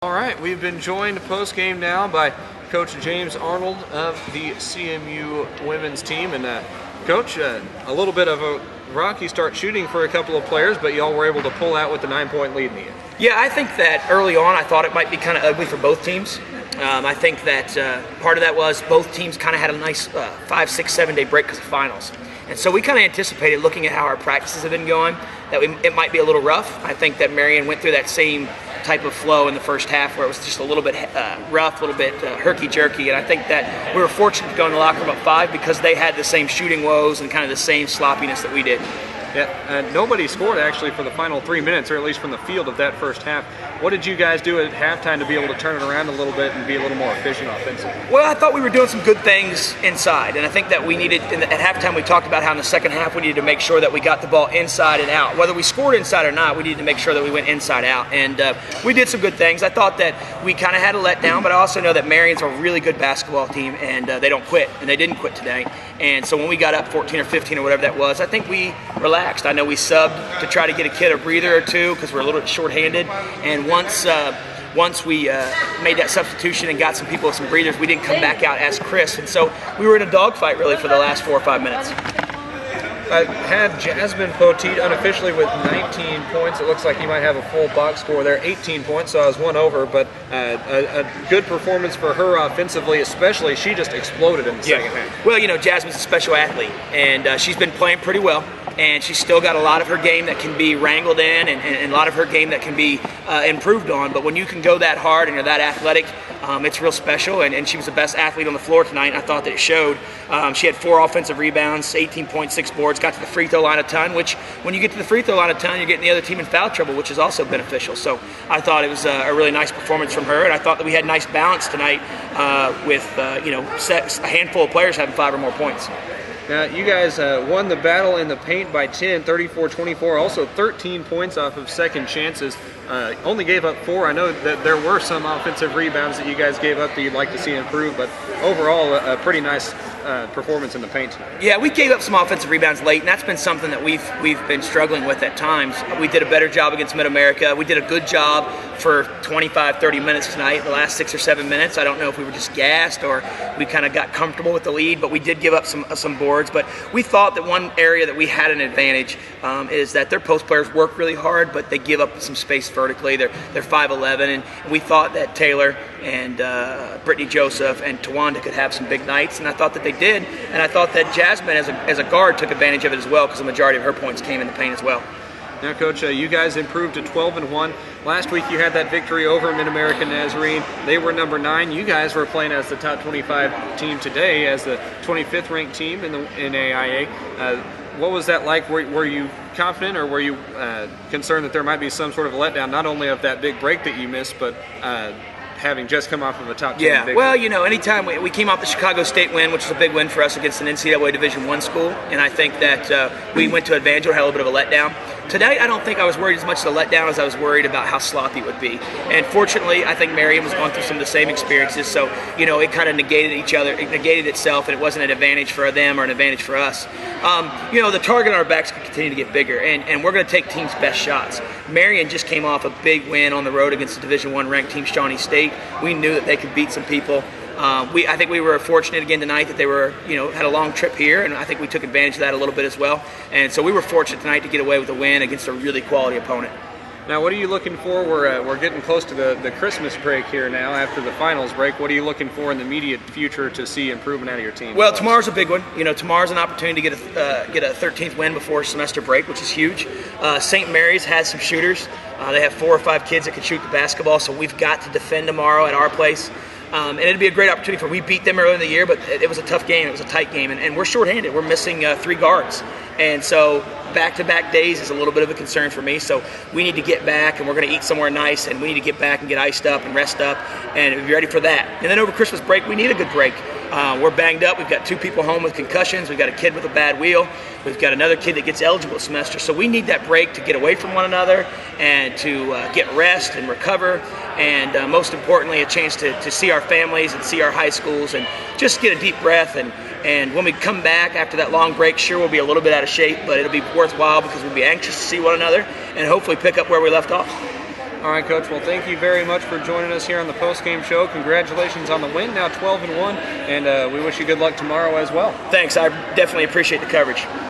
All right, we've been joined post-game now by Coach James Arnold of the CMU women's team. And Coach, a little bit of a rocky start shooting for a couple of players, but y'all were able to pull out with the 9-point lead in the end. Yeah, I think that early on I thought it might be kind of ugly for both teams. I think that part of that was both teams kind of had a nice 5, 6, 7 day break because of finals. And so we kind of anticipated, looking at how our practices have been going, that it might be a little rough. I think that Marion went through that same type of flow in the first half where it was just a little bit rough, a little bit herky-jerky. And I think that we were fortunate to go in the locker room at 5 because they had the same shooting woes and kind of the same sloppiness that we did. Yeah, nobody scored actually for the final 3 minutes, or at least from the field of that first half. What did you guys do at halftime to be able to turn it around a little bit and be a little more efficient offensively? Well, I thought we were doing some good things inside, and I think that we needed, at halftime we talked about how in the second half we needed to make sure that we got the ball inside and out. Whether we scored inside or not, we needed to make sure that we went inside out, and we did some good things. I thought that we kind of had a letdown, but I also know that Marion's a really good basketball team, and they don't quit, and they didn't quit today. And so when we got up 14 or 15 or whatever that was, I think we relaxed. I know we subbed to try to get a kid a breather or two because we're a little bit shorthanded. And once we made that substitution and got some people with some breathers, we didn't come back out as crisp. And so we were in a dogfight really for the last 4 or 5 minutes. I had Jasmine Poteet unofficially with 19 points. It looks like you might have a full box score there, 18 points, so I was one over, but a good performance for her offensively, especially. She just exploded in the second half. Well, you know, Jasmine's a special athlete, and she's been playing pretty well, and she's still got a lot of her game that can be wrangled in and a lot of her game that can be improved on, but when you can go that hard and you're that athletic, it's real special, and she was the best athlete on the floor tonight, and I thought that it showed. She had 4 offensive rebounds, 18.6 boards, got to the free throw line a ton, which when you get to the free throw line a ton, you're getting the other team in foul trouble, which is also beneficial. So I thought it was a really nice performance from her, and I thought that we had nice balance tonight with a handful of players having 5 or more points. Now, you guys won the battle in the paint by 10, 34-24, also 13 points off of second chances. Only gave up 4. I know that there were some offensive rebounds that you guys gave up that you'd like to see improve, but overall a pretty nice performance in the paint tonight. Yeah, we gave up some offensive rebounds late, and that's been something that we've been struggling with at times. We did a better job against Mid-America. We did a good job for 25, 30 minutes tonight, the last 6 or 7 minutes. I don't know if we were just gassed or we kind of got comfortable with the lead, but we did give up some boards. But we thought that one area that we had an advantage is that their post players work really hard, but they give up some space vertically. They're 5'11", and we thought that Taylor and Brittany Joseph and Tawanda could have some big nights, and I thought that they did, and I thought that Jasmine as a guard took advantage of it as well because the majority of her points came in the paint as well. Now, Coach, you guys improved to 12-1. Last week you had that victory over Mid-America Nazarene. They were number 9. You guys were playing as the top 25 team today, as the 25th ranked team in AIA. What was that like? Were you confident, or were you concerned that there might be some sort of a letdown, not only of that big break that you missed, but having just come off of a top 10 victory? Well, you know, anytime we came off the Chicago State win, which was a big win for us against an NCAA Division I school, and I think that we went to advantage or had a little bit of a letdown. Today, I don't think I was worried as much as a letdown as I was worried about how sloppy it would be. And fortunately, I think Marion was going through some of the same experiences, so, you know, it kind of negated each other. It negated itself, and it wasn't an advantage for them or an advantage for us. You know, the target on our backs can continue to get bigger, and we're going to take teams' best shots. Marion just came off a big win on the road against the Division I ranked team, Shawnee State. We knew that they could beat some people. I think we were fortunate again tonight that they were, had a long trip here, and I think we took advantage of that a little bit as well. And so we were fortunate tonight to get away with a win against a really quality opponent. Now, what are you looking for? We're getting close to the Christmas break here now after the finals break. What are you looking for in the immediate future to see improvement out of your team? Well, tomorrow's a big one. You know, tomorrow's an opportunity to get a 13th win before semester break, which is huge. St. Mary's has some shooters. They have 4 or 5 kids that can shoot the basketball, so we've got to defend tomorrow at our place. And it'd be a great opportunity we beat them early in the year, but it was a tough game. It was a tight game, and we're shorthanded. We're missing 3 guards. And so back-to-back days is a little bit of a concern for me. So we need to get back, and we're going to eat somewhere nice, and we need to get back and get iced up and rest up and be ready for that. And then over Christmas break, we need a good break. We're banged up. We've got 2 people home with concussions. We've got a kid with a bad wheel. We've got another kid that gets eligible this semester. So we need that break to get away from one another and to get rest and recover. And most importantly, a chance to see our families and see our high schools and just get a deep breath. And when we come back after that long break, sure, we'll be a little bit out of shape, but it'll be worthwhile because we'll be anxious to see one another and hopefully pick up where we left off. All right, Coach. Well, thank you very much for joining us here on the post-game show. Congratulations on the win, now 12-1, and we wish you good luck tomorrow as well. Thanks. I definitely appreciate the coverage.